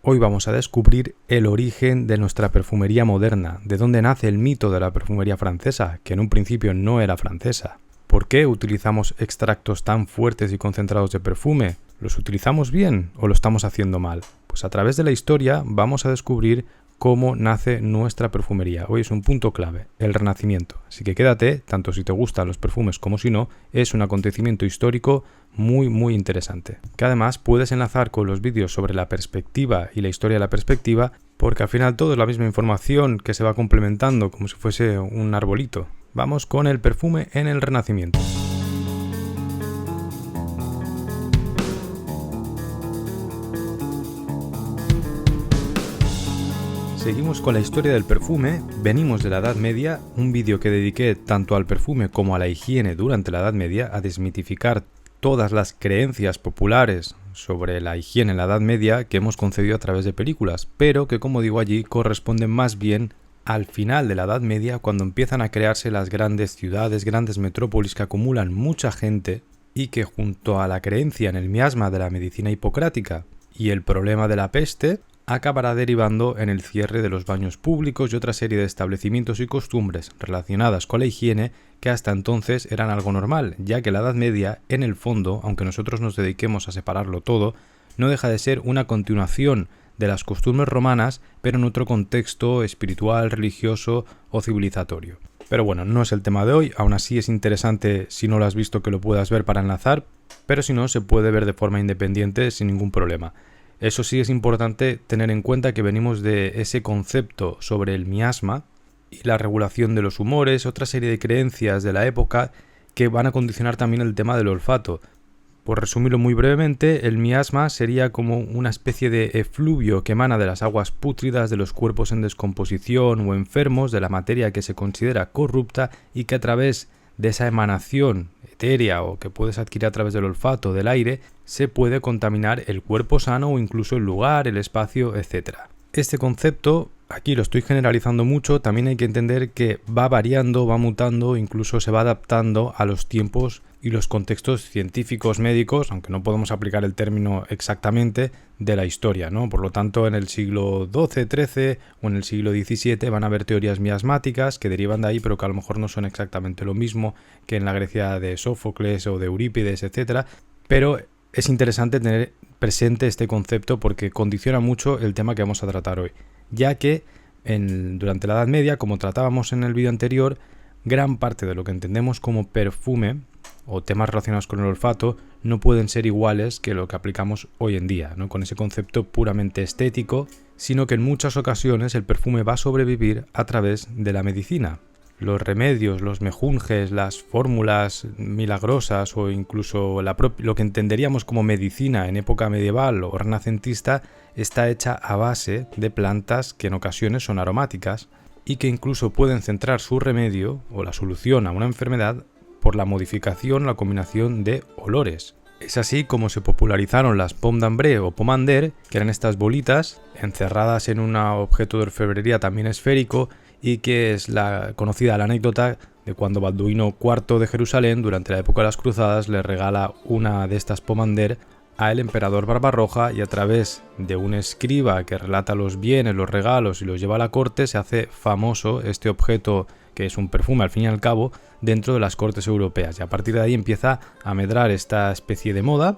Hoy vamos a descubrir el origen de nuestra perfumería moderna, de dónde nace el mito de la perfumería francesa, que en un principio no era francesa. ¿Por qué utilizamos extractos tan fuertes y concentrados de perfume? ¿Los utilizamos bien o lo estamos haciendo mal? Pues a través de la historia vamos a descubrir cómo nace nuestra perfumería. Hoy es un punto clave, el Renacimiento. Así que quédate, tanto si te gustan los perfumes como si no, es un acontecimiento histórico muy interesante. Que además puedes enlazar con los vídeos sobre la perspectiva y la historia de la perspectiva, porque al final todo es la misma información que se va complementando como si fuese un arbolito. Vamos con el perfume en el Renacimiento. Seguimos con la historia del perfume, venimos de la Edad Media, un vídeo que dediqué tanto al perfume como a la higiene durante la Edad Media, a desmitificar todas las creencias populares sobre la higiene en la Edad Media que hemos concebido a través de películas, pero que, como digo allí, corresponden más bien al final de la Edad Media, cuando empiezan a crearse las grandes ciudades, grandes metrópolis que acumulan mucha gente y que, junto a la creencia en el miasma de la medicina hipocrática y el problema de la peste, acabará derivando en el cierre de los baños públicos y otra serie de establecimientos y costumbres relacionadas con la higiene que hasta entonces eran algo normal, ya que la Edad Media, en el fondo, aunque nosotros nos dediquemos a separarlo todo, no deja de ser una continuación de las costumbres romanas, pero en otro contexto espiritual, religioso o civilizatorio. Pero bueno, no es el tema de hoy, aún así es interesante, si no lo has visto, que lo puedas ver para enlazar, pero si no, se puede ver de forma independiente sin ningún problema. Eso sí, es importante tener en cuenta que venimos de ese concepto sobre el miasma y la regulación de los humores, otra serie de creencias de la época que van a condicionar también el tema del olfato. Por resumirlo muy brevemente, el miasma sería como una especie de efluvio que emana de las aguas pútridas de los cuerpos en descomposición o enfermos, de la materia que se considera corrupta y que a través de esa emanación etérea o que puedes adquirir a través del olfato, del aire, se puede contaminar el cuerpo sano o incluso el lugar, el espacio, etc. Este concepto, aquí lo estoy generalizando mucho, también hay que entender que va variando, va mutando, incluso se va adaptando a los tiempos y los contextos científicos, médicos, aunque no podemos aplicar el término exactamente, de la historia, ¿no? Por lo tanto, en el siglo XII, XIII o en el siglo XVII van a haber teorías miasmáticas que derivan de ahí, pero que a lo mejor no son exactamente lo mismo que en la Grecia de Sófocles o de Eurípides, etc. Pero es interesante tener presente este concepto porque condiciona mucho el tema que vamos a tratar hoy, ya que durante la Edad Media, como tratábamos en el vídeo anterior, gran parte de lo que entendemos como perfume o temas relacionados con el olfato no pueden ser iguales que lo que aplicamos hoy en día, ¿no? Con ese concepto puramente estético, sino que en muchas ocasiones el perfume va a sobrevivir a través de la medicina. Los remedios, los mejunjes, las fórmulas milagrosas o incluso lo que entenderíamos como medicina en época medieval o renacentista está hecha a base de plantas que en ocasiones son aromáticas y que incluso pueden centrar su remedio o la solución a una enfermedad por la modificación, la combinación de olores. Es así como se popularizaron las pomme d'ambre o pomander, que eran estas bolitas encerradas en un objeto de orfebrería también esférico y que es la conocida la anécdota de cuando Balduino IV de Jerusalén, durante la época de las Cruzadas, le regala una de estas pomander al emperador Barbarroja y a través de un escriba que relata los bienes, los regalos y los lleva a la corte, se hace famoso este objeto que es un perfume al fin y al cabo dentro de las cortes europeas, y a partir de ahí empieza a medrar esta especie de moda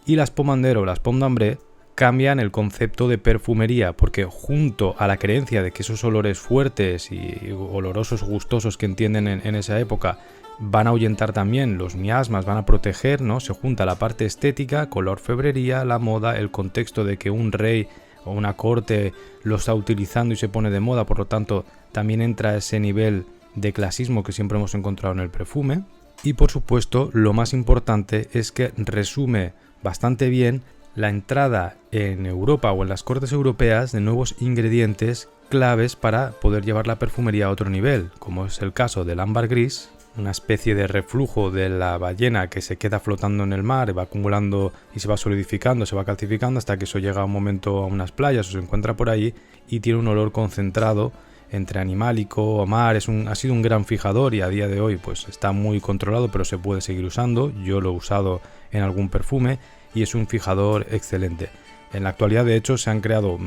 y las pomander o las pomme d'ambre cambian el concepto de perfumería porque junto a la creencia de que esos olores fuertes y olorosos gustosos que entienden en esa época van a ahuyentar también los miasmas, van a proteger, ¿no? Se junta la parte estética con la orfebrería, la moda, el contexto de que un rey o una corte lo está utilizando y se pone de moda, por lo tanto también entra ese nivel de clasismo que siempre hemos encontrado en el perfume. Y por supuesto, lo más importante es que resume bastante bien la entrada en Europa o en las cortes europeas de nuevos ingredientes claves para poder llevar la perfumería a otro nivel, como es el caso del ámbar gris, una especie de reflujo de la ballena que se queda flotando en el mar, va acumulando y se va solidificando, se va calcificando hasta que eso llega a un momento a unas playas o se encuentra por ahí y tiene un olor concentrado entre animálico o mar. Ha sido un gran fijador y a día de hoy pues está muy controlado, pero se puede seguir usando. Yo lo he usado en algún perfume y es un fijador excelente. En la actualidad, de hecho, se han creado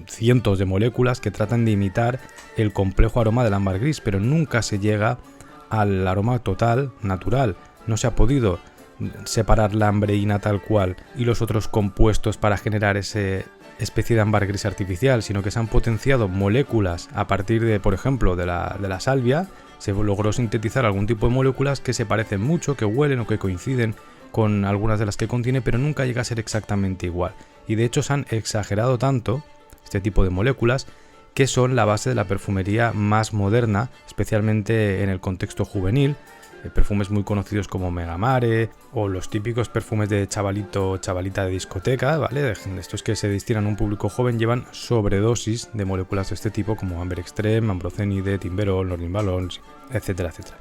cientos de moléculas que tratan de imitar el complejo aroma del ámbar gris, pero nunca se llega al aroma total, natural. No se ha podido separar la ambreína tal cual y los otros compuestos para generar esa especie de ámbar gris artificial, sino que se han potenciado moléculas a partir de, por ejemplo, de la salvia. Se logró sintetizar algún tipo de moléculas que se parecen mucho, que huelen o que coinciden con algunas de las que contiene, pero nunca llega a ser exactamente igual. Y de hecho se han exagerado tanto este tipo de moléculas que son la base de la perfumería más moderna, especialmente en el contexto juvenil. Perfumes muy conocidos como Megamare o los típicos perfumes de chavalito o chavalita de discoteca, ¿vale? De estos que se destinan a un público joven, llevan sobredosis de moléculas de este tipo como Amber Extreme, Ambrocenide, Timberol, Lorraine Ballon, etcétera, etcétera.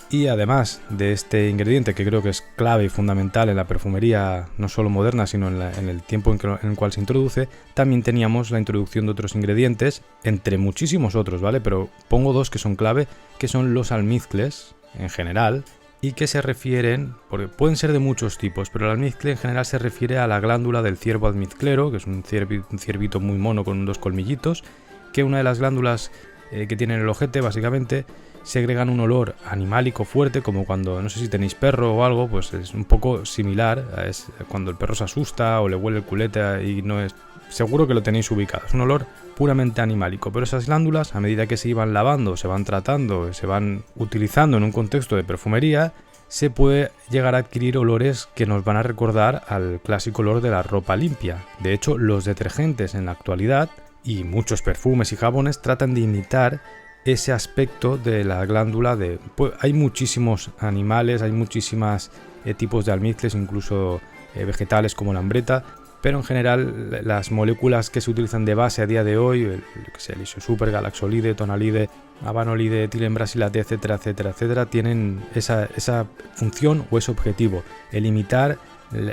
Y además de este ingrediente que creo que es clave y fundamental en la perfumería no solo moderna sino en el tiempo en el cual se introduce, también teníamos la introducción de otros ingredientes, entre muchísimos otros, ¿vale? Pero pongo dos que son clave, que son los almizcles en general, y que se refieren, porque pueden ser de muchos tipos, pero el almizcle en general se refiere a la glándula del ciervo almizclero, que es un ciervito muy mono con dos colmillitos, que una de las glándulas que tiene en el ojete básicamente segregan un olor animálico fuerte, como cuando, no sé si tenéis perro o algo, pues es un poco similar, es cuando el perro se asusta o le huele el culete y no es... Seguro que lo tenéis ubicado, es un olor puramente animálico, pero esas glándulas, a medida que se iban lavando, se van tratando, se van utilizando en un contexto de perfumería, se puede llegar a adquirir olores que nos van a recordar al clásico olor de la ropa limpia. De hecho, los detergentes en la actualidad y muchos perfumes y jabones tratan de imitar ese aspecto de la glándula de... Pues, hay muchísimos animales, hay muchísimos tipos de almizcles, incluso vegetales como la ambreta, pero en general las moléculas que se utilizan de base a día de hoy, el Isosuper, Galaxolide, Tonalide, Habanolide, Etilengbrasilate, etcétera, etcétera, etcétera, tienen esa función o ese objetivo, el imitar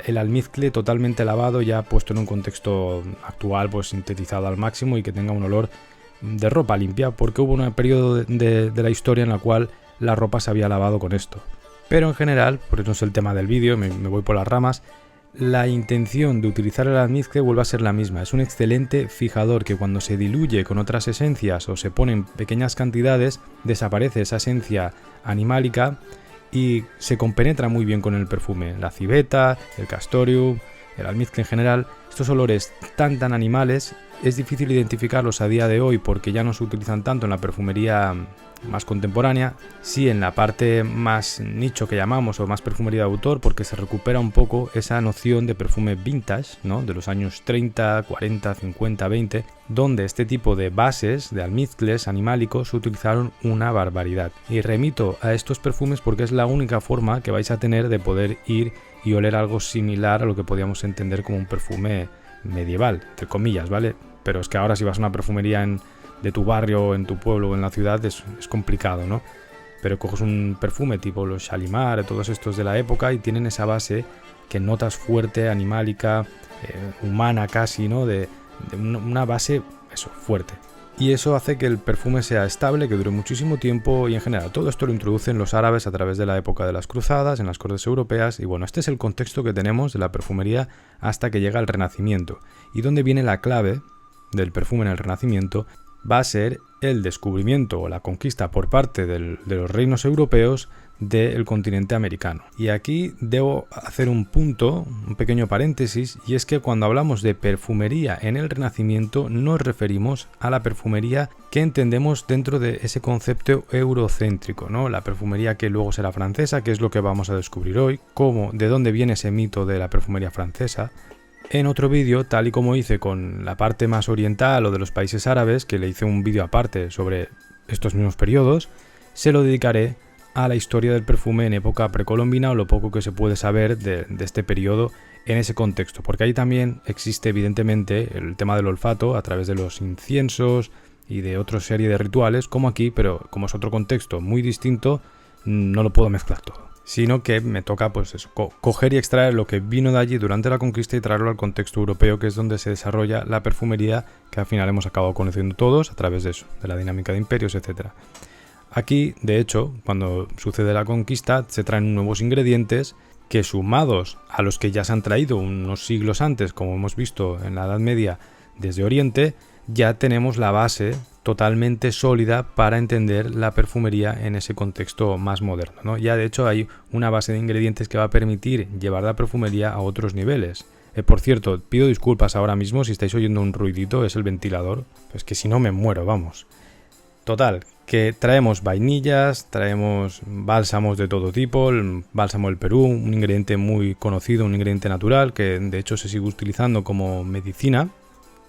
el almizcle totalmente lavado, ya puesto en un contexto actual, pues sintetizado al máximo y que tenga un olor de ropa limpia, porque hubo un periodo de la historia en la cual la ropa se había lavado con esto. Pero en general, por eso es el tema del vídeo, me voy por las ramas, la intención de utilizar el almizcle vuelve a ser la misma. Es un excelente fijador que cuando se diluye con otras esencias o se pone en pequeñas cantidades, desaparece esa esencia animálica y se compenetra muy bien con el perfume. La civeta, el castorium, el almizcle en general, estos olores tan animales, es difícil identificarlos a día de hoy porque ya no se utilizan tanto en la perfumería más contemporánea, sí en la parte más nicho que llamamos o más perfumería de autor, porque se recupera un poco esa noción de perfume vintage, ¿no? De los años 30, 40, 50, 20, donde este tipo de bases de almizcles animálicos se utilizaron una barbaridad. Y remito a estos perfumes porque es la única forma que vais a tener de poder ir y oler algo similar a lo que podíamos entender como un perfume medieval, entre comillas, ¿vale? Pero es que ahora si vas a una perfumería de tu barrio, en tu pueblo o en la ciudad es complicado, ¿no? Pero coges un perfume tipo los Shalimar, todos estos de la época y tienen esa base que notas fuerte, animálica, humana casi, ¿no? De una base, eso, fuerte. Y eso hace que el perfume sea estable, que dure muchísimo tiempo y en general todo esto lo introducen los árabes a través de la época de las cruzadas, en las cortes europeas y bueno, este es el contexto que tenemos de la perfumería hasta que llega el Renacimiento. Y donde viene la clave del perfume en el Renacimiento va a ser el descubrimiento o la conquista por parte de los reinos europeos del continente americano. Y aquí debo hacer un punto, un pequeño paréntesis, y es que cuando hablamos de perfumería en el Renacimiento nos referimos a la perfumería que entendemos dentro de ese concepto eurocéntrico, ¿no? La perfumería que luego será francesa, que es lo que vamos a descubrir hoy, de dónde viene ese mito de la perfumería francesa. En otro vídeo, tal y como hice con la parte más oriental o de los países árabes, que le hice un vídeo aparte sobre estos mismos periodos, se lo dedicaré a la historia del perfume en época precolombina o lo poco que se puede saber de este periodo en ese contexto, porque ahí también existe evidentemente el tema del olfato a través de los inciensos y de otra serie de rituales como aquí, pero como es otro contexto muy distinto, no lo puedo mezclar todo. Sino que me toca pues eso, coger y extraer lo que vino de allí durante la conquista y traerlo al contexto europeo, que es donde se desarrolla la perfumería que al final hemos acabado conociendo todos a través de eso, de la dinámica de imperios, etc. Aquí, de hecho, cuando sucede la conquista, se traen nuevos ingredientes que sumados a los que ya se han traído unos siglos antes, como hemos visto en la Edad Media desde Oriente, ya tenemos la base totalmente sólida para entender la perfumería en ese contexto más moderno, ¿no? Ya de hecho hay una base de ingredientes que va a permitir llevar la perfumería a otros niveles. Por cierto, pido disculpas ahora mismo si estáis oyendo un ruidito, es el ventilador, pues que si no me muero, vamos. Total, que traemos vainillas, traemos bálsamos de todo tipo, el bálsamo del Perú, un ingrediente muy conocido, un ingrediente natural que de hecho se sigue utilizando como medicina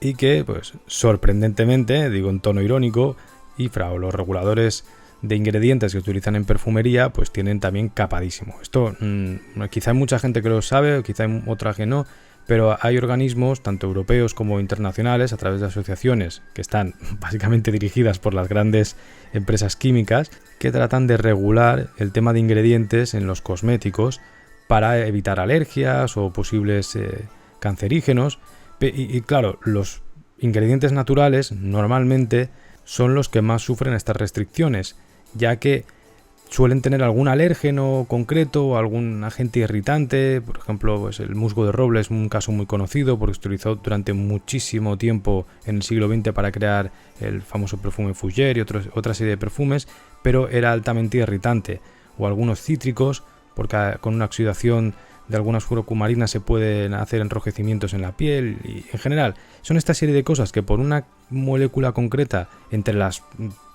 y que, pues sorprendentemente, digo en tono irónico, IFRA o los reguladores de ingredientes que utilizan en perfumería pues tienen también capadísimo. Esto quizá hay mucha gente que lo sabe, quizá hay otra que no, pero hay organismos, tanto europeos como internacionales, a través de asociaciones que están básicamente dirigidas por las grandes empresas químicas, que tratan de regular el tema de ingredientes en los cosméticos para evitar alergias o posibles cancerígenos. Y claro, los ingredientes naturales normalmente son los que más sufren estas restricciones, ya que suelen tener algún alérgeno concreto o algún agente irritante. Por ejemplo, pues el musgo de roble es un caso muy conocido porque se utilizó durante muchísimo tiempo en el siglo XX para crear el famoso perfume Fougère y otra serie de perfumes, pero era altamente irritante. O algunos cítricos, porque con una oxidación de algunas furocumarinas se pueden hacer enrojecimientos en la piel y en general son esta serie de cosas que por una molécula concreta entre las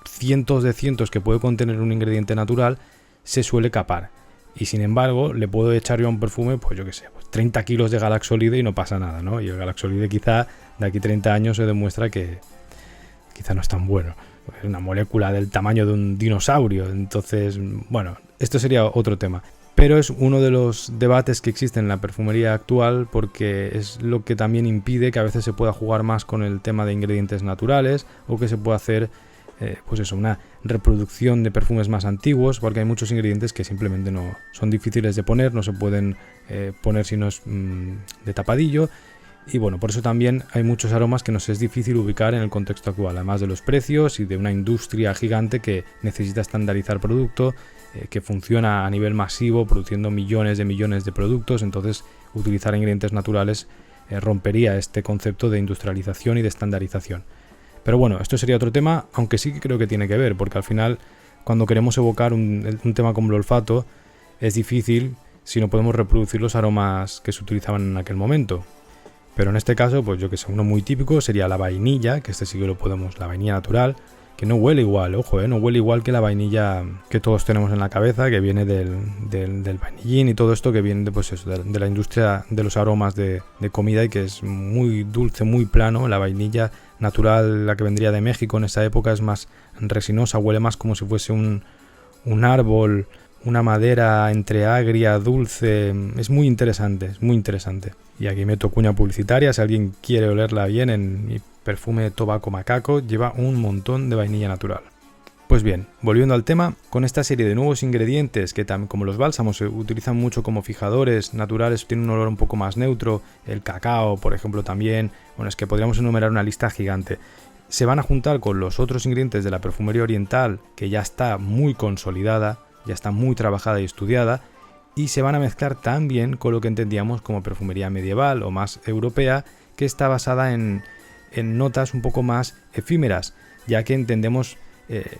cientos que puede contener un ingrediente natural se suele capar, y sin embargo le puedo echar yo a un perfume pues yo que sé, pues 30 kilos de Galaxolide y no pasa nada, ¿no? Y el Galaxolide quizá de aquí 30 años se demuestra que quizá no es tan bueno, es una molécula del tamaño de un dinosaurio. Entonces, bueno, esto sería otro tema. Pero es uno de los debates que existen en la perfumería actual porque es lo que también impide que a veces se pueda jugar más con el tema de ingredientes naturales o que se pueda hacer pues eso, una reproducción de perfumes más antiguos, porque hay muchos ingredientes que simplemente no son difíciles de poner, no se pueden poner si no es de tapadillo. Y bueno, por eso también hay muchos aromas que nos es difícil ubicar en el contexto actual, además de los precios y de una industria gigante que necesita estandarizar producto, que funciona a nivel masivo produciendo millones de productos. Entonces utilizar ingredientes naturales rompería este concepto de industrialización y de estandarización. Pero bueno, esto sería otro tema, aunque sí que creo que tiene que ver, porque al final cuando queremos evocar un tema como el olfato es difícil si no podemos reproducir los aromas que se utilizaban en aquel momento. Pero en este caso, pues yo que sé, uno muy típico sería la vainilla, que este sí que lo podemos, la vainilla natural, que no huele igual, ojo, no huele igual que la vainilla que todos tenemos en la cabeza, que viene del vainillín y todo esto que viene pues eso, de la industria de los aromas de comida y que es muy dulce, muy plano. La vainilla natural, la que vendría de México en esa época, es más resinosa, huele más como si fuese un árbol, una madera entre agria, dulce. Es muy interesante, es muy interesante. Y aquí meto cuña publicitaria, si alguien quiere olerla bien, en mi perfume Tobacco Macaco lleva un montón de vainilla natural. Pues bien, volviendo al tema, con esta serie de nuevos ingredientes que como los bálsamos se utilizan mucho como fijadores naturales, tienen un olor un poco más neutro, el cacao por ejemplo también, bueno, es que podríamos enumerar una lista gigante. Se van a juntar con los otros ingredientes de la perfumería oriental, que ya está muy consolidada, ya está muy trabajada y estudiada, y se van a mezclar también con lo que entendíamos como perfumería medieval o más europea, que está basada en notas un poco más efímeras, ya que entendemos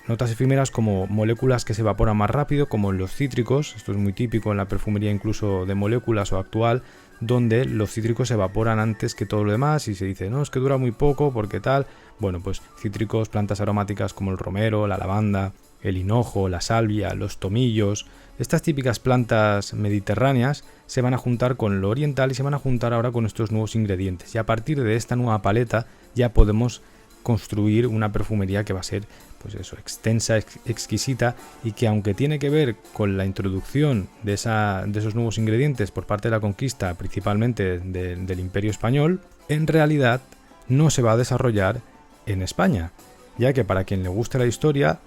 notas efímeras como moléculas que se evaporan más rápido, como en los cítricos. Esto es muy típico en la perfumería incluso de moléculas o actual, donde los cítricos se evaporan antes que todo lo demás y se dice, no, es que dura muy poco, porque tal. Bueno, pues cítricos, plantas aromáticas como el romero, la lavanda, el hinojo, la salvia, los tomillos, estas típicas plantas mediterráneas se van a juntar con lo oriental y se van a juntar ahora con estos nuevos ingredientes. Y a partir de esta nueva paleta ya podemos construir una perfumería que va a ser, pues eso, extensa, exquisita, y que aunque tiene que ver con la introducción de esos nuevos ingredientes por parte de la conquista, principalmente del Imperio Español, en realidad no se va a desarrollar en España, ya que para quien le guste la historia,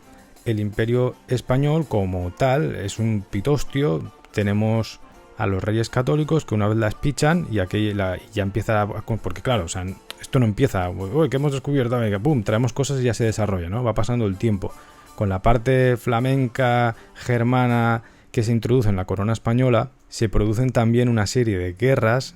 el Imperio Español como tal es un pitostio. Tenemos a los reyes católicos que una vez las pichan y ya empieza porque claro, o sea, esto no empieza, uy, que hemos descubierto, venga, pum, traemos cosas y ya se desarrolla, ¿no? Va pasando el tiempo. Con la parte flamenca, germana, que se introduce en la corona española, se producen también una serie de guerras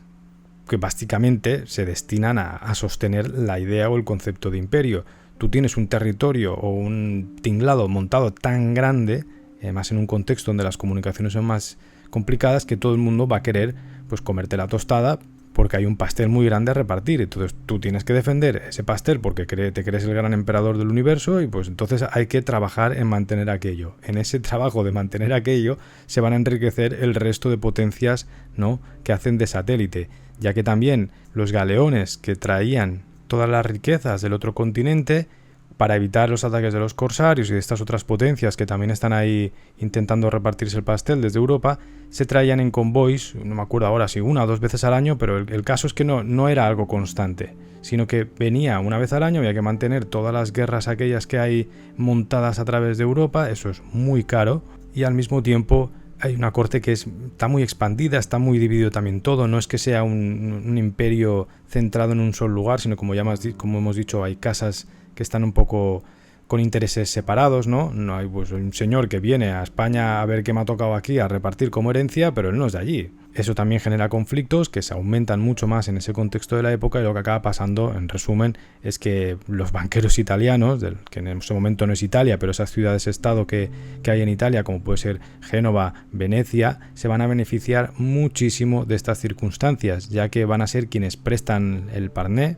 que básicamente se destinan a sostener la idea o el concepto de imperio. Tú tienes un territorio o un tinglado montado tan grande, además en un contexto donde las comunicaciones son más complicadas, que todo el mundo va a querer pues comerte la tostada porque hay un pastel muy grande a repartir. Entonces tú tienes que defender ese pastel porque te crees el gran emperador del universo, y pues entonces hay que trabajar en mantener aquello. En ese trabajo de mantener aquello se van a enriquecer el resto de potencias, ¿no?, que hacen de satélite, ya que también los galeones que traían todas las riquezas del otro continente, para evitar los ataques de los corsarios y de estas otras potencias que también están ahí intentando repartirse el pastel desde Europa, se traían en convoys, no me acuerdo ahora si 1 o 2 veces al año, pero el caso es que no era algo constante, sino que venía una vez al año, había que mantener todas las guerras aquellas que hay montadas a través de Europa, eso es muy caro, y al mismo tiempo hay una corte que está muy expandida, está muy dividido también todo, no es que sea un imperio centrado en un solo lugar, sino como hemos dicho, hay casas que están un poco con intereses separados, ¿no? No hay pues un señor que viene a España a ver qué me ha tocado aquí a repartir como herencia, pero él no es de allí. Eso también genera conflictos que se aumentan mucho más en ese contexto de la época, y lo que acaba pasando, en resumen, es que los banqueros italianos, que en ese momento no es Italia, pero esas ciudades-estado que hay en Italia, como puede ser Génova, Venecia, se van a beneficiar muchísimo de estas circunstancias, ya que van a ser quienes prestan el parné,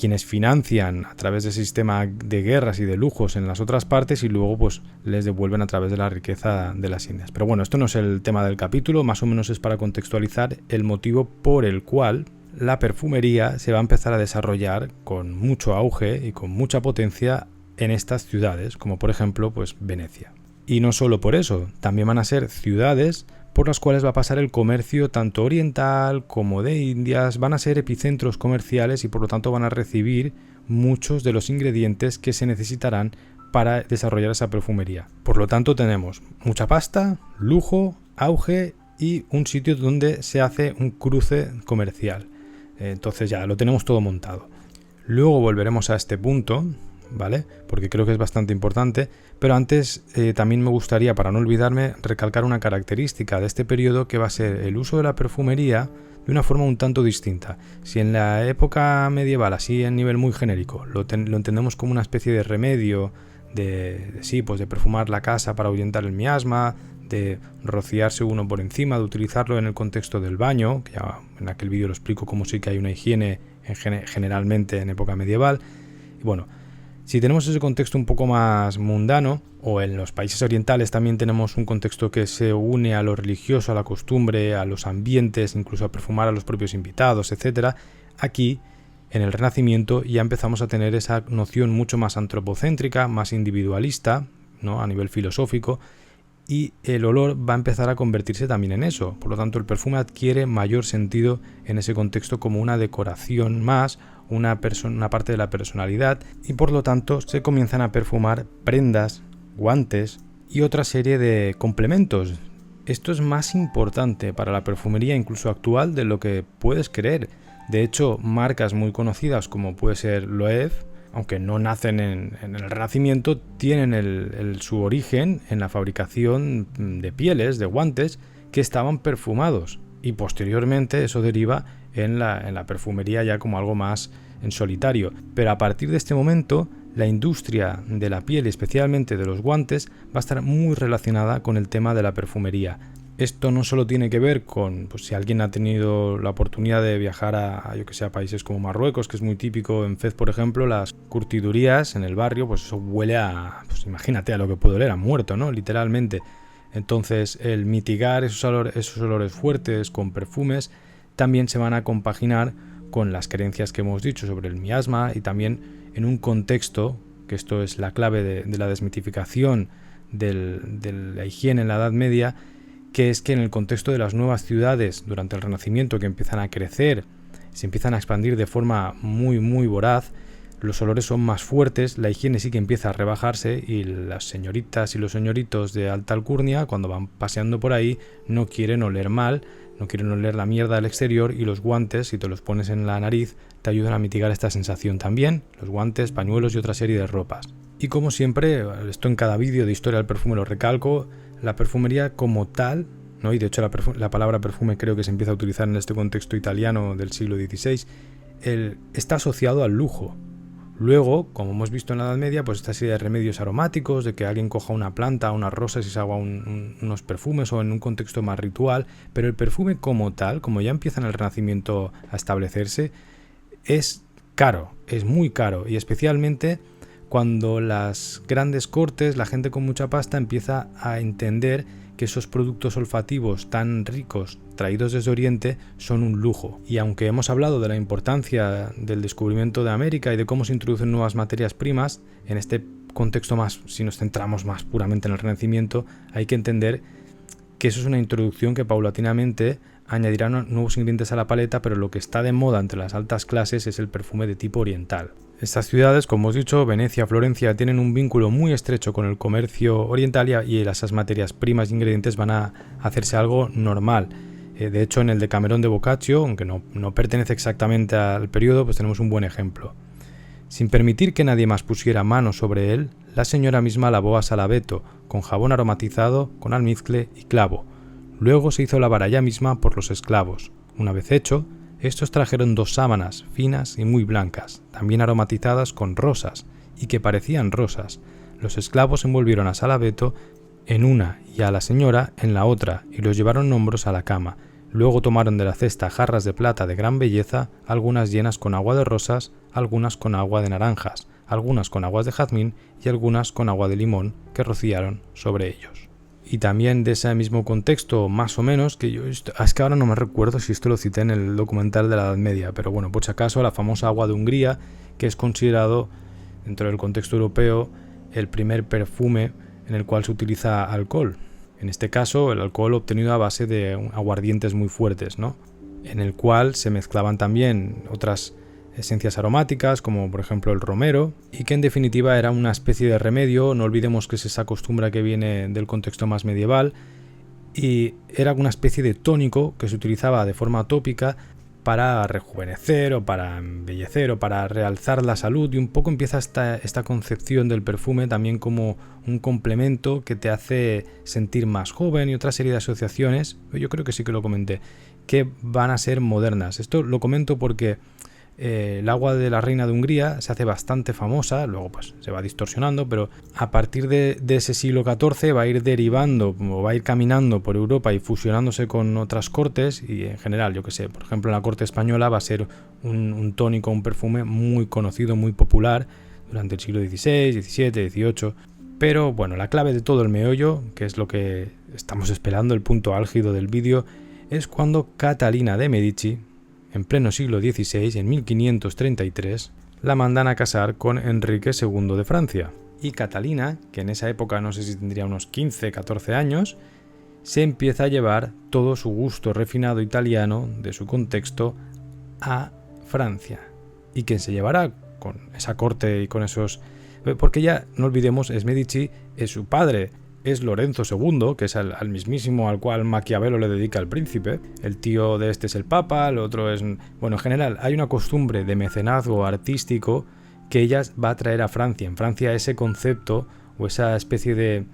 quienes financian a través del sistema de guerras y de lujos en las otras partes, y luego pues les devuelven a través de la riqueza de las Indias. Pero bueno, esto no es el tema del capítulo, más o menos es para contextualizar el motivo por el cual la perfumería se va a empezar a desarrollar con mucho auge y con mucha potencia en estas ciudades, como por ejemplo pues Venecia. Y no solo por eso, también van a ser ciudades por las cuales va a pasar el comercio tanto oriental como de Indias, van a ser epicentros comerciales y por lo tanto van a recibir muchos de los ingredientes que se necesitarán para desarrollar esa perfumería. Por lo tanto tenemos mucha pasta, lujo, auge y un sitio donde se hace un cruce comercial. Entonces ya lo tenemos todo montado. Luego volveremos a este punto, ¿vale? Porque creo que es bastante importante, pero antes también me gustaría, para no olvidarme, recalcar una característica de este periodo, que va a ser el uso de la perfumería de una forma un tanto distinta. Si en la época medieval, así en nivel muy genérico, lo entendemos como una especie de remedio de perfumar la casa para ahuyentar el miasma, de rociarse uno por encima, de utilizarlo en el contexto del baño, que ya en aquel vídeo lo explico cómo sí que hay una higiene generalmente en época medieval. Y bueno, si tenemos ese contexto un poco más mundano, o en los países orientales también tenemos un contexto que se une a lo religioso, a la costumbre, a los ambientes, incluso a perfumar a los propios invitados, etc. Aquí, en el Renacimiento, ya empezamos a tener esa noción mucho más antropocéntrica, más individualista, ¿no?, a nivel filosófico, y el olor va a empezar a convertirse también en eso. Por lo tanto, el perfume adquiere mayor sentido en ese contexto como una decoración más, una parte de la personalidad, y por lo tanto se comienzan a perfumar prendas, guantes y otra serie de complementos. Esto es más importante para la perfumería incluso actual de lo que puedes creer. De hecho, marcas muy conocidas como puede ser Loewe, aunque no nacen en el Renacimiento, tienen su origen en la fabricación de pieles, de guantes, que estaban perfumados, y posteriormente eso deriva en la perfumería ya como algo más en solitario. Pero a partir de este momento, la industria de la piel, especialmente de los guantes, va a estar muy relacionada con el tema de la perfumería. Esto no solo tiene que ver con, pues, si alguien ha tenido la oportunidad de viajar a países como Marruecos, que es muy típico en Fez, por ejemplo, las curtidurías en el barrio, pues eso huele a, pues imagínate a lo que puede oler, a muerto, ¿no?, literalmente. Entonces, el mitigar esos olores fuertes con perfumes también se van a compaginar con las creencias que hemos dicho sobre el miasma, y también en un contexto, que esto es la clave de la desmitificación de la higiene en la Edad Media, que es que en el contexto de las nuevas ciudades durante el Renacimiento, que empiezan a crecer, se empiezan a expandir de forma muy muy voraz, los olores son más fuertes, la higiene sí que empieza a rebajarse, y las señoritas y los señoritos de alta alcurnia, cuando van paseando por ahí, no quieren oler mal, no quieren oler la mierda del exterior, y los guantes, si te los pones en la nariz, te ayudan a mitigar esta sensación también, los guantes, pañuelos y otra serie de ropas. Y como siempre, esto en cada vídeo de Historia del Perfume lo recalco, la perfumería como tal, ¿no? Y de hecho la palabra perfume creo que se empieza a utilizar en este contexto italiano del siglo XVI, está asociado al lujo. Luego, como hemos visto en la Edad Media, pues esta serie de remedios aromáticos, de que alguien coja una planta, unas rosas y se haga unos perfumes, o en un contexto más ritual, pero el perfume como tal, como ya empieza en el Renacimiento a establecerse, es caro, es muy caro, y especialmente cuando las grandes cortes, la gente con mucha pasta, empieza a entender que esos productos olfativos tan ricos traídos desde Oriente son un lujo. Y aunque hemos hablado de la importancia del descubrimiento de América y de cómo se introducen nuevas materias primas, en este contexto más, si nos centramos más puramente en el Renacimiento, hay que entender que eso es una introducción que paulatinamente añadirá nuevos ingredientes a la paleta, pero lo que está de moda entre las altas clases es el perfume de tipo oriental. Estas ciudades, como hemos dicho, Venecia, Florencia, tienen un vínculo muy estrecho con el comercio oriental y esas materias primas e ingredientes van a hacerse algo normal. De hecho, en el Decamerón de Boccaccio, aunque no pertenece exactamente al periodo, pues tenemos un buen ejemplo. Sin permitir que nadie más pusiera mano sobre él, la señora misma lavó a Salabeto con jabón aromatizado, con almizcle y clavo. Luego se hizo lavar allá misma por los esclavos. Una vez hecho, estos trajeron 2 sábanas finas y muy blancas, también aromatizadas con rosas, y que parecían rosas. Los esclavos envolvieron a Salabeto en una y a la señora en la otra, y los llevaron en hombros a la cama. Luego tomaron de la cesta jarras de plata de gran belleza, algunas llenas con agua de rosas, algunas con agua de naranjas, algunas con aguas de jazmín y algunas con agua de limón, que rociaron sobre ellos. Y también de ese mismo contexto, más o menos, es que ahora no me recuerdo si esto lo cité en el documental de la Edad Media, pero bueno, por si acaso, la famosa agua de Hungría, que es considerado, dentro del contexto europeo, el primer perfume en el cual se utiliza alcohol. En este caso, el alcohol obtenido a base de aguardientes muy fuertes, ¿no? En el cual se mezclaban también otras esencias aromáticas, como por ejemplo el romero, y que en definitiva era una especie de remedio. No olvidemos que es esa costumbre que viene del contexto más medieval, y era una especie de tónico que se utilizaba de forma tópica para rejuvenecer o para embellecer o para realzar la salud, y un poco empieza esta concepción del perfume también como un complemento que te hace sentir más joven, y otra serie de asociaciones, yo creo que sí que lo comenté, que van a ser modernas. Esto lo comento porque el agua de la reina de Hungría se hace bastante famosa, luego pues se va distorsionando, pero a partir de ese siglo XIV va a ir derivando o va a ir caminando por Europa y fusionándose con otras cortes, y en general, yo que sé, por ejemplo en la corte española va a ser un tónico, un perfume muy conocido, muy popular durante el siglo XVI, XVII, XVIII. Pero bueno, la clave de todo el meollo, que es lo que estamos esperando, el punto álgido del vídeo, es cuando Catalina de Medici, en pleno siglo XVI, en 1533, la mandan a casar con Enrique II de Francia. Y Catalina, que en esa época no sé si tendría unos 15, 14 años, se empieza a llevar todo su gusto refinado italiano de su contexto a Francia. ¿Y quién se llevará con esa corte y con esos...? Porque ya, no olvidemos, es Medici, es su padre, es Lorenzo II, que es al mismísimo al cual Maquiavelo le dedica al príncipe. El tío de este es el papa, el otro es... Bueno, en general hay una costumbre de mecenazgo artístico que ella va a traer a Francia. En Francia ese concepto o esa especie de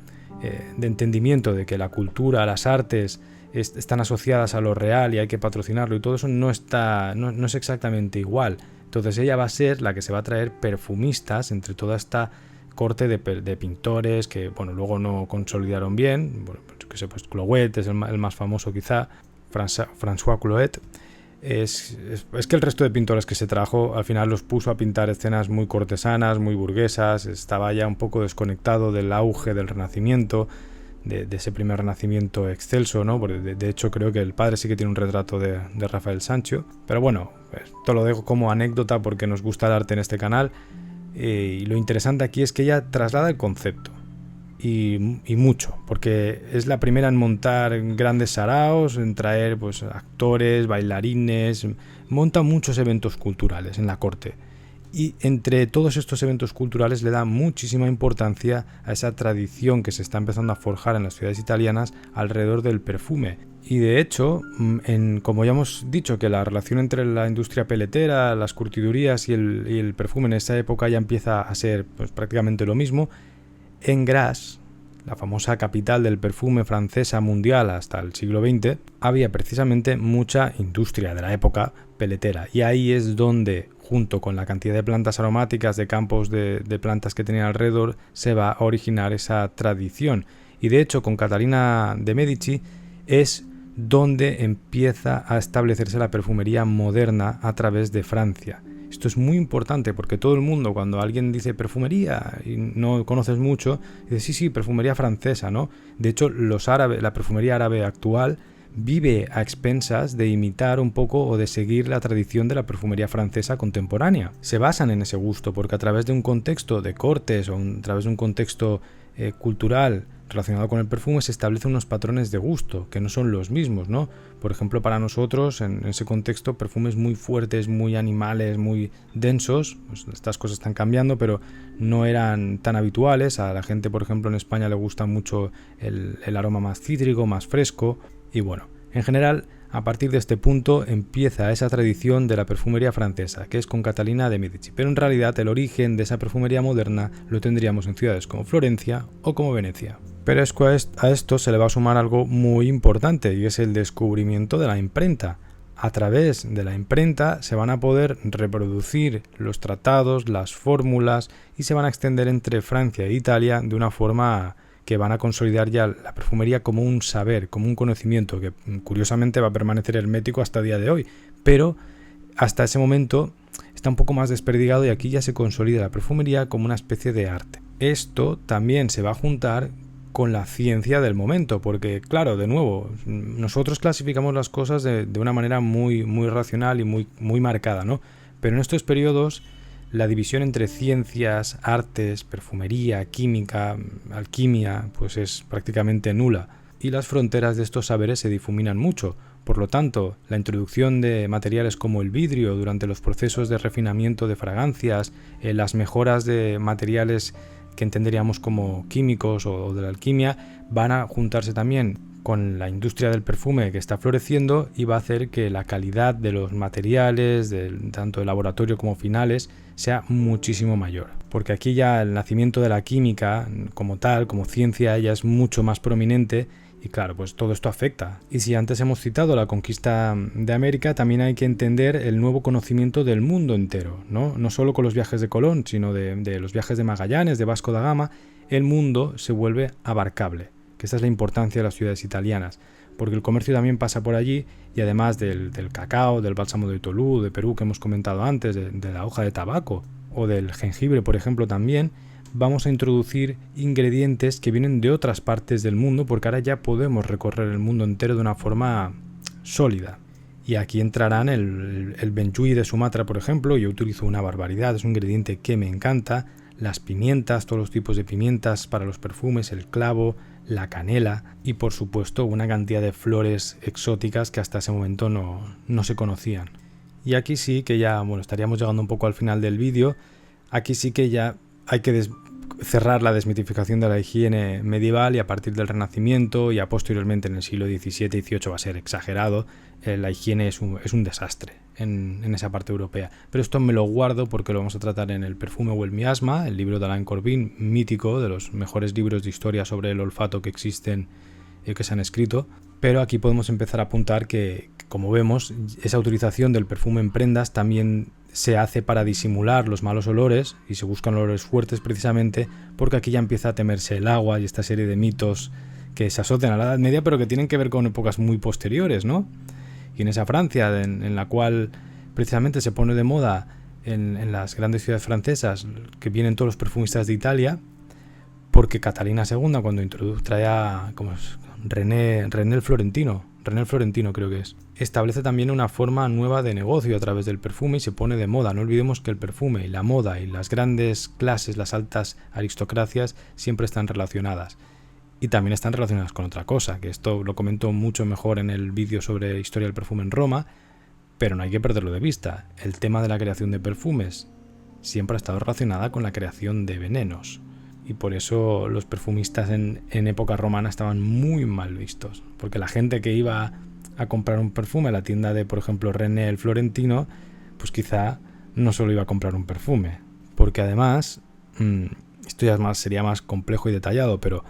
entendimiento de que la cultura, las artes están asociadas a lo real y hay que patrocinarlo y todo eso no es exactamente igual. Entonces ella va a ser la que se va a traer perfumistas entre toda esta corte de pintores que, bueno, luego no consolidaron bien. Bueno, que sé, pues Clouet es el más famoso quizá, François Clouet. Es que el resto de pintores que se trajo al final los puso a pintar escenas muy cortesanas, muy burguesas. Estaba ya un poco desconectado del auge del Renacimiento, de ese primer Renacimiento excelso, ¿no? Porque de hecho creo que el padre sí que tiene un retrato de Rafael Sancho. Pero bueno, esto lo dejo como anécdota porque nos gusta el arte en este canal. Y lo interesante aquí es que ella traslada el concepto y mucho, porque es la primera en montar grandes saraos, en traer pues actores, bailarines, monta muchos eventos culturales en la corte, y entre todos estos eventos culturales le da muchísima importancia a esa tradición que se está empezando a forjar en las ciudades italianas alrededor del perfume. Y de hecho, como ya hemos dicho, que la relación entre la industria peletera, las curtidurías y el perfume en esa época ya empieza a ser pues prácticamente lo mismo, en Grasse, la famosa capital del perfume francesa mundial hasta el siglo XX, había precisamente mucha industria de la época peletera. Y ahí es donde, junto con la cantidad de plantas aromáticas, de campos de plantas que tenían alrededor, se va a originar esa tradición. Y de hecho, con Catalina de Medici es donde empieza a establecerse la perfumería moderna a través de Francia. Esto es muy importante porque todo el mundo, cuando alguien dice perfumería y no conoces mucho, dice sí, perfumería francesa, ¿no? De hecho, la perfumería árabe actual vive a expensas de imitar un poco o de seguir la tradición de la perfumería francesa contemporánea. Se basan en ese gusto porque a través de un contexto de cortes o a través de un contexto cultural relacionado con el perfume se establecen unos patrones de gusto que no son los mismos, ¿no? Por ejemplo, para nosotros en ese contexto perfumes muy fuertes, muy animales, muy densos, pues estas cosas están cambiando, pero no eran tan habituales. A la gente, por ejemplo, en España le gusta mucho el aroma más cítrico, más fresco. Y bueno, en general, a partir de este punto empieza esa tradición de la perfumería francesa, que es con Catalina de Medici. Pero en realidad el origen de esa perfumería moderna lo tendríamos en ciudades como Florencia o como Venecia. Pero es que a esto se le va a sumar algo muy importante y es el descubrimiento de la imprenta. A través de la imprenta se van a poder reproducir los tratados, las fórmulas y se van a extender entre Francia e Italia de una forma que van a consolidar ya la perfumería como un saber, como un conocimiento que curiosamente va a permanecer hermético hasta el día de hoy, pero hasta ese momento está un poco más desperdigado y aquí ya se consolida la perfumería como una especie de arte. Esto también se va a juntar con la ciencia del momento, porque claro, de nuevo, nosotros clasificamos las cosas de una manera muy, muy racional y muy marcada, ¿no? Pero en estos periodos la división entre ciencias, artes, perfumería, química, alquimia, pues es prácticamente nula y las fronteras de estos saberes se difuminan mucho. Por lo tanto, la introducción de materiales como el vidrio durante los procesos de refinamiento de fragancias, las mejoras de materiales que entenderíamos como químicos o de la alquimia, van a juntarse también con la industria del perfume que está floreciendo y va a hacer que la calidad de los materiales, tanto de laboratorio como finales, sea muchísimo mayor. Porque aquí ya el nacimiento de la química como tal, como ciencia, ya es mucho más prominente y claro, pues todo esto afecta. Y si antes hemos citado la conquista de América, también hay que entender el nuevo conocimiento del mundo entero, ¿no? No solo con los viajes de Colón, sino de los viajes de Magallanes, de Vasco da Gama, el mundo se vuelve abarcable. Que esta es la importancia de las ciudades italianas, porque el comercio también pasa por allí y además del cacao, del bálsamo de Tolú, de Perú que hemos comentado antes, de la hoja de tabaco o del jengibre, por ejemplo, también, vamos a introducir ingredientes que vienen de otras partes del mundo porque ahora ya podemos recorrer el mundo entero de una forma sólida. Y aquí entrarán el benjuí de Sumatra, por ejemplo. Yo utilizo una barbaridad, es un ingrediente que me encanta. Las pimientas, todos los tipos de pimientas para los perfumes, el clavo, la canela y por supuesto una cantidad de flores exóticas que hasta ese momento no se conocían. Y aquí sí que ya, estaríamos llegando un poco al final del vídeo. Aquí sí que ya hay que cerrar la desmitificación de la higiene medieval y a partir del Renacimiento y a posteriormente en el siglo XVII y XVIII va a ser exagerado. La higiene es un desastre en esa parte europea. Pero esto me lo guardo porque lo vamos a tratar en El perfume o el miasma, el libro de Alain Corbin, mítico, de los mejores libros de historia sobre el olfato que existen y que se han escrito. Pero aquí podemos empezar a apuntar que, como vemos, esa utilización del perfume en prendas también se hace para disimular los malos olores y se buscan olores fuertes precisamente porque aquí ya empieza a temerse el agua y esta serie de mitos que se asocian a la Edad Media pero que tienen que ver con épocas muy posteriores, ¿no? Y en esa Francia en la cual precisamente se pone de moda en las grandes ciudades francesas que vienen todos los perfumistas de Italia porque Catalina II cuando traía como René el Florentino creo que es, establece también una forma nueva de negocio a través del perfume y se pone de moda. No olvidemos que el perfume y la moda y las grandes clases, las altas aristocracias siempre están relacionadas. Y también están relacionadas con otra cosa, que esto lo comento mucho mejor en el vídeo sobre historia del perfume en Roma, pero no hay que perderlo de vista. El tema de la creación de perfumes siempre ha estado relacionada con la creación de venenos. Y por eso los perfumistas en época romana estaban muy mal vistos. Porque la gente que iba a comprar un perfume a la tienda de, por ejemplo, René el Florentino, pues quizá no solo iba a comprar un perfume. Porque además, esto ya sería más complejo y detallado, pero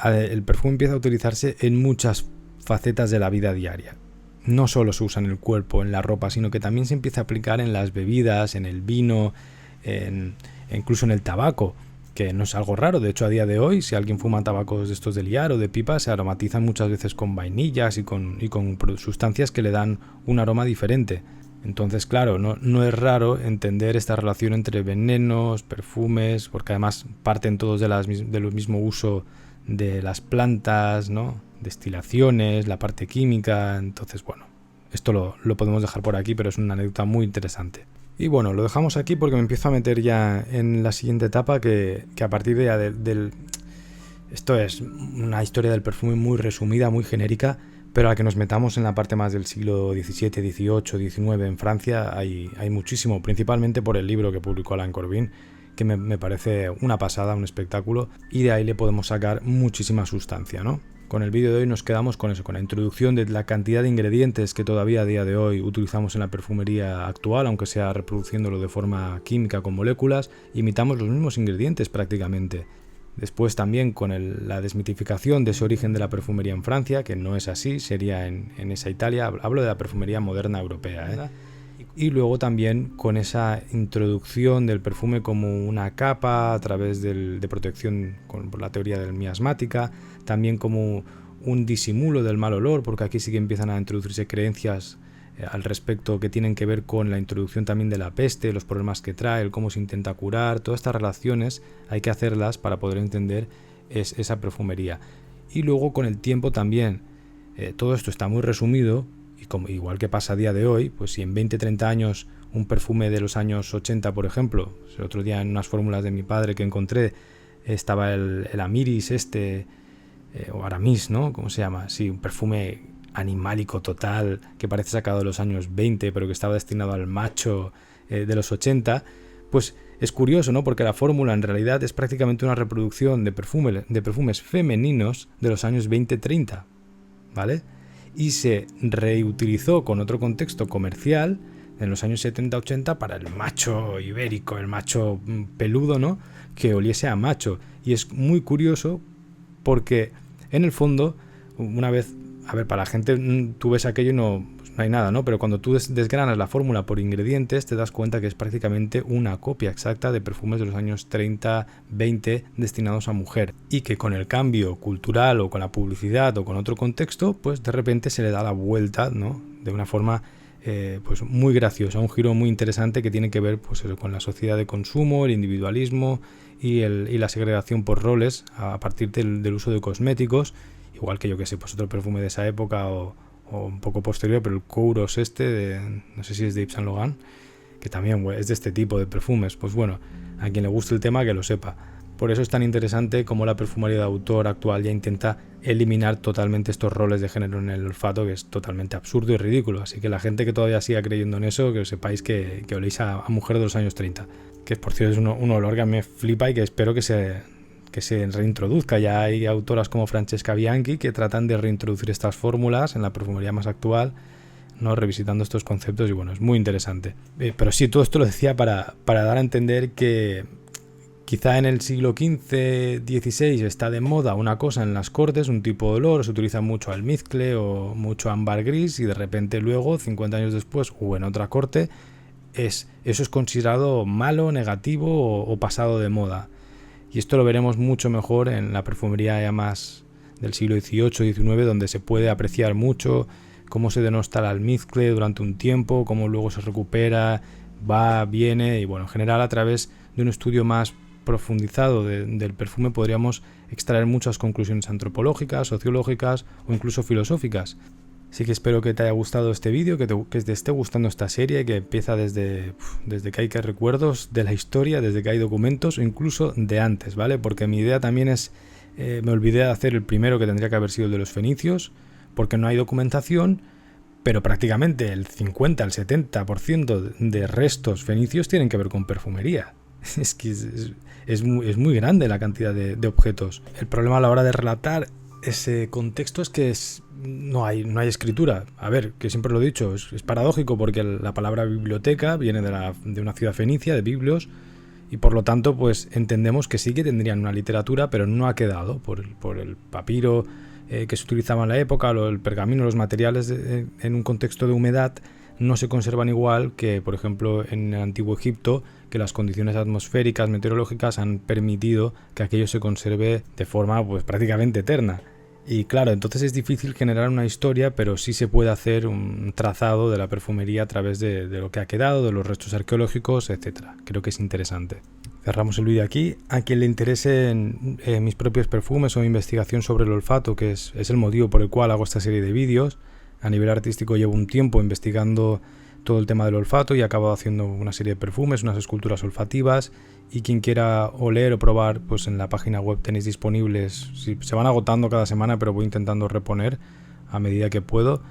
el perfume empieza a utilizarse en muchas facetas de la vida diaria. No solo se usa en el cuerpo, en la ropa, sino que también se empieza a aplicar en las bebidas, en el vino, incluso en el tabaco, que no es algo raro. De hecho, a día de hoy, si alguien fuma tabacos de estos de liar o de pipa, se aromatizan muchas veces con vainillas y con sustancias que le dan un aroma diferente. Entonces, claro, no es raro entender esta relación entre venenos, perfumes, porque además parten todos del mismo uso de las plantas, ¿no? Destilaciones, la parte química. Entonces, bueno, esto lo podemos dejar por aquí, pero es una anécdota muy interesante. Y bueno, lo dejamos aquí porque me empiezo a meter ya en la siguiente etapa, que a partir de esto es una historia del perfume muy resumida, muy genérica, pero a la que nos metamos en la parte más del siglo XVII, XVIII, XIX en Francia hay muchísimo, principalmente por el libro que publicó Alain Corbin, que me parece una pasada, un espectáculo, y de ahí le podemos sacar muchísima sustancia, ¿no? Con el vídeo de hoy nos quedamos con eso, con la introducción de la cantidad de ingredientes que todavía a día de hoy utilizamos en la perfumería actual, aunque sea reproduciéndolo de forma química con moléculas, imitamos los mismos ingredientes prácticamente. Después también con la desmitificación de ese origen de la perfumería en Francia, que no es así, sería en esa Italia. Hablo de la perfumería moderna europea, ¿eh? Y luego también con esa introducción del perfume como una capa a través de protección por la teoría del miasmática, también como un disimulo del mal olor, porque aquí sí que empiezan a introducirse creencias al respecto que tienen que ver con la introducción también de la peste, los problemas que trae, el cómo se intenta curar. Todas estas relaciones hay que hacerlas para poder entender esa perfumería. Y luego con el tiempo también, todo esto está muy resumido, y igual que pasa a día de hoy, pues si en 20-30 años un perfume de los años 80, por ejemplo, el otro día en unas fórmulas de mi padre que encontré, estaba el Amiris o Aramis, ¿no? ¿Cómo se llama? Sí, un perfume animálico total, que parece sacado de los años 20, pero que estaba destinado al macho de los 80, pues es curioso, ¿no? Porque la fórmula en realidad es prácticamente una reproducción de perfumes femeninos de los años 20-30, ¿vale? Y se reutilizó con otro contexto comercial en los años 70-80 para el macho ibérico, el macho peludo, ¿no? Que oliese a macho. Y es muy curioso porque en el fondo, una vez, a ver, para la gente tú ves aquello y no hay nada, ¿no? Pero cuando tú desgranas la fórmula por ingredientes te das cuenta que es prácticamente una copia exacta de perfumes de los años 30-20 destinados a mujer, y que con el cambio cultural o con la publicidad o con otro contexto, pues de repente se le da la vuelta, ¿no? De una forma pues muy graciosa, un giro muy interesante que tiene que ver pues eso, con la sociedad de consumo, el individualismo y la segregación por roles a partir del uso de cosméticos. Igual que yo que sé, pues otro perfume de esa época o un poco posterior, pero el Kouros no sé si es de Yves Saint Laurent, que también es de este tipo de perfumes. Pues bueno, a quien le guste el tema que lo sepa. Por eso es tan interesante como la perfumería de autor actual ya intenta eliminar totalmente estos roles de género en el olfato, que es totalmente absurdo y ridículo. Así que la gente que todavía siga creyendo en eso, que sepáis que oléis a mujer de los años 30. Que por cierto es un olor que a mí me flipa y que espero que se reintroduzca. Ya hay autoras como Francesca Bianchi que tratan de reintroducir estas fórmulas en la perfumería más actual, ¿no? Revisitando estos conceptos, y bueno, es muy interesante. Pero sí, todo esto lo decía para dar a entender que quizá en el siglo XV-XVI está de moda una cosa en las cortes, un tipo de olor, se utiliza mucho almizcle o mucho ámbar gris, y de repente luego, 50 años después o en otra corte, eso es considerado malo, negativo o pasado de moda. Y esto lo veremos mucho mejor en la perfumería ya más del siglo XVIII-XIX, donde se puede apreciar mucho cómo se denosta el almizcle durante un tiempo, cómo luego se recupera, va, viene, y bueno, en general a través de un estudio más profundizado del perfume podríamos extraer muchas conclusiones antropológicas, sociológicas o incluso filosóficas. Así que espero que te haya gustado este vídeo, que te esté gustando esta serie, que empieza desde que hay recuerdos de la historia, desde que hay documentos o incluso de antes, ¿vale? Porque mi idea también es, me olvidé de hacer el primero, que tendría que haber sido el de los fenicios, porque no hay documentación, pero prácticamente el 50 al 70% de restos fenicios tienen que ver con perfumería. Es que es muy grande la cantidad de objetos. El problema a la hora de relatar ese contexto es que no hay escritura. A ver, que siempre lo he dicho, es paradójico porque la palabra biblioteca viene de una ciudad fenicia, de Biblios, y por lo tanto pues entendemos que sí que tendrían una literatura, pero no ha quedado por el papiro que se utilizaba en la época, el pergamino, los materiales en un contexto de humedad no se conservan igual que, por ejemplo, en el Antiguo Egipto, que las condiciones atmosféricas, meteorológicas han permitido que aquello se conserve de forma pues prácticamente eterna. Y claro, entonces es difícil generar una historia, pero sí se puede hacer un trazado de la perfumería a través de lo que ha quedado, de los restos arqueológicos, etc. Creo que es interesante. Cerramos el vídeo aquí. A quien le interesen mis propios perfumes o investigación sobre el olfato, que es el motivo por el cual hago esta serie de vídeos. A nivel artístico llevo un tiempo investigando todo el tema del olfato y he acabado haciendo una serie de perfumes, unas esculturas olfativas, y quien quiera oler o probar, pues en la página web tenéis disponibles, se van agotando cada semana, pero voy intentando reponer a medida que puedo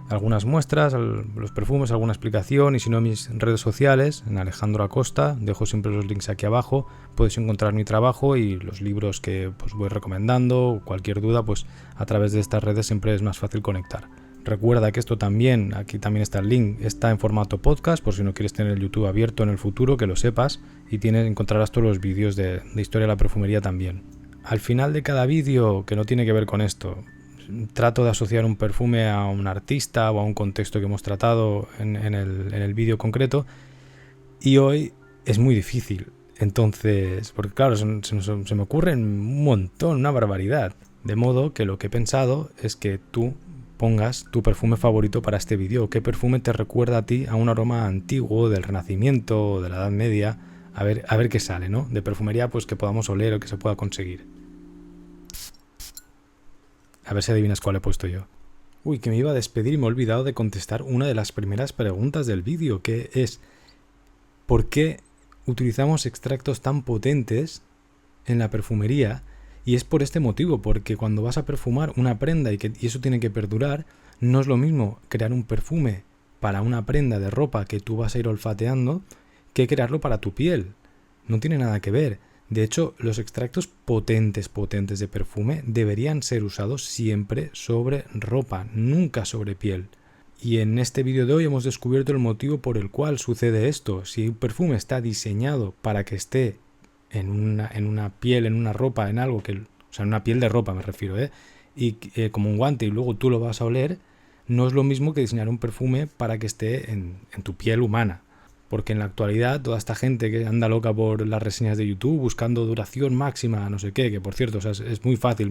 algunas muestras, los perfumes, alguna explicación, y si no en mis redes sociales, en Alejandro Acosta, dejo siempre los links aquí abajo, podéis encontrar mi trabajo y los libros que pues voy recomendando. Cualquier duda, pues a través de estas redes siempre es más fácil conectar. Recuerda que esto también, aquí también está el link, está en formato podcast, por si no quieres tener el YouTube abierto en el futuro, que lo sepas, y encontrarás todos los vídeos de historia de la perfumería también. Al final de cada vídeo, que no tiene que ver con esto, trato de asociar un perfume a un artista o a un contexto que hemos tratado en el vídeo concreto, y hoy es muy difícil. Entonces, porque claro, se me ocurren un montón, una barbaridad. De modo que lo que he pensado es que tú pongas tu perfume favorito para este vídeo. ¿Qué perfume te recuerda a ti a un aroma antiguo, del Renacimiento o de la Edad Media? A ver qué sale, ¿no? De perfumería pues que podamos oler o que se pueda conseguir. A ver si adivinas cuál he puesto yo. Uy, que me iba a despedir y me he olvidado de contestar una de las primeras preguntas del vídeo, que es ¿por qué utilizamos extractos tan potentes en la perfumería? Y es por este motivo, porque cuando vas a perfumar una prenda y eso tiene que perdurar, no es lo mismo crear un perfume para una prenda de ropa que tú vas a ir olfateando que crearlo para tu piel. No tiene nada que ver. De hecho, los extractos potentes de perfume deberían ser usados siempre sobre ropa, nunca sobre piel. Y en este vídeo de hoy hemos descubierto el motivo por el cual sucede esto. Si un perfume está diseñado para que esté en una piel, en una ropa, en algo que, o sea, en una piel de ropa me refiero, y como un guante, y luego tú lo vas a oler, no es lo mismo que diseñar un perfume para que esté en tu piel humana. Porque en la actualidad toda esta gente que anda loca por las reseñas de YouTube buscando duración máxima, no sé qué, que por cierto, o sea, es muy fácil,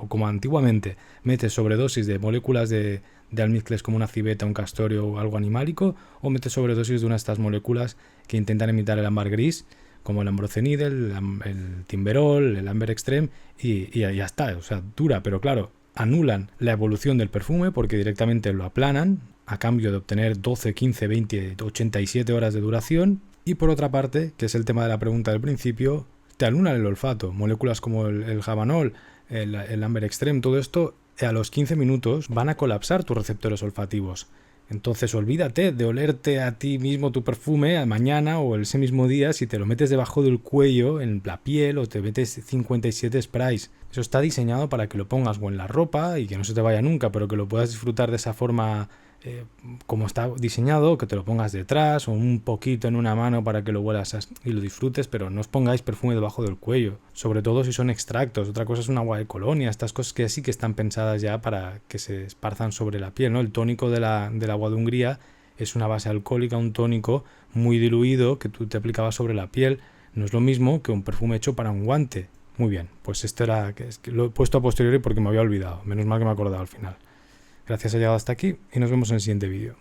como antiguamente, metes sobredosis de moléculas de almizcles como una civeta, un castorio o algo animálico, o metes sobredosis de una de estas moléculas que intentan imitar el ámbar gris, como el ambrocenide, el timberol, el amber extreme, y ya está, o sea, dura, pero claro, anulan la evolución del perfume porque directamente lo aplanan a cambio de obtener 12, 15, 20, 87 horas de duración. Y por otra parte, que es el tema de la pregunta del principio, te anulan el olfato. Moléculas como el javanol, el amber extreme, todo esto, a los 15 minutos van a colapsar tus receptores olfativos. Entonces olvídate de olerte a ti mismo tu perfume mañana o ese mismo día si te lo metes debajo del cuello, en la piel, o te metes 57 sprays. Eso está diseñado para que lo pongas o en la ropa y que no se te vaya nunca, pero que lo puedas disfrutar de esa forma como está diseñado, que te lo pongas detrás o un poquito en una mano para que lo huelas y lo disfrutes, pero no os pongáis perfume debajo del cuello, sobre todo si son extractos. Otra cosa es un agua de colonia, estas cosas que sí que están pensadas ya para que se esparzan sobre la piel, ¿no? El tónico del agua de Hungría es una base alcohólica, un tónico muy diluido que tú te aplicabas sobre la piel. No es lo mismo que un perfume hecho para un guante. Muy bien, pues esto era que lo he puesto a posteriori porque me había olvidado, menos mal que me he acordado al final. Gracias, ha llegado hasta aquí y nos vemos en el siguiente vídeo.